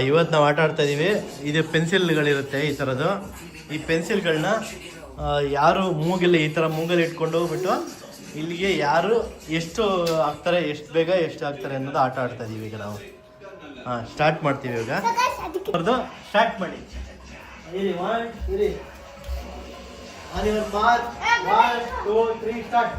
ಇವತ್ತು ನಾವು ಆಟ ಆಡ್ತಾ ಇದೀವಿ. ಇದು ಪೆನ್ಸಿಲ್ಗಳಿರುತ್ತೆ ಈ ಥರದ್ದು. ಈ ಪೆನ್ಸಿಲ್ಗಳನ್ನ ಯಾರು ಮೂಗಿಲ್ಲ ಈ ಥರ ಮೂಗಲ್ಲಿ ಇಟ್ಕೊಂಡು ಹೋಗ್ಬಿಟ್ಟು ಇಲ್ಲಿಗೆ ಯಾರು ಎಷ್ಟು ಹಾಕ್ತಾರೆ, ಎಷ್ಟು ಬೇಗ ಎಷ್ಟು ಹಾಕ್ತಾರೆ ಅನ್ನೋದು ಆಟ ಆಡ್ತಾ ಇದೀವಿ ಈಗ ನಾವು. ಸ್ಟಾರ್ಟ್ ಮಾಡ್ತೀವಿ ಇವಾಗ. ಅವ್ರದ್ದು ಸ್ಟಾರ್ಟ್ ಮಾಡಿ. ಇರಿ 1 ಇರಿ ಆನ್ ಯುವರ್ ಮಾರ್ಕ್ 1 2 3 ಸ್ಟಾರ್ಟ್.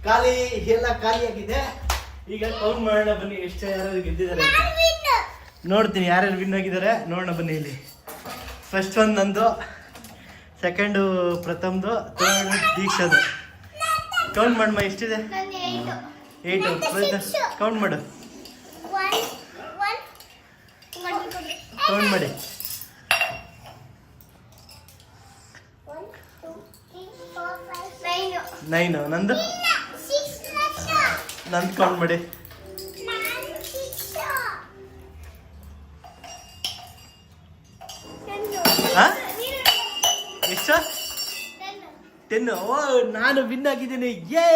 ಖಾಲಿ ಎಲ್ಲ ಖಾಲಿಯಾಗಿದೆ. ಈಗ ಕೌಂಟ್ ಮಾಡೋಣ ಬನ್ನಿ, ಎಷ್ಟು ಯಾರು ಗೆದ್ದಿದ್ದಾರೆ ನೋಡ್ತೀನಿ. ಯಾರ್ಯಾರು ವಿನ್ ಆಗಿದ್ದಾರೆ ನೋಡೋಣ ಬನ್ನಿ. ಇಲ್ಲಿ ಫಸ್ಟ್ ಒಂದು ನಂದು, ಸೆಕೆಂಡು ಪ್ರಥಮ್ದು, ಥರ್ಡ್ ದೀಕ್ಷಾದು. ಕೌಂಟ್ ಮಾಡಮ್ಮ, ಎಷ್ಟಿದೆ? 8. ಕೌಂಟ್ ಮಾಡು, ಕೌಂಟ್ ಮಾಡಿ. 9. ನಂದು ಕೌಂಟ್ ಮಾಡಿ. ಎಷ್ಟು? 10. ಓ, ನಾನು ವಿನ್ ಆಗಿದ್ದೀನಿ. ಯೇ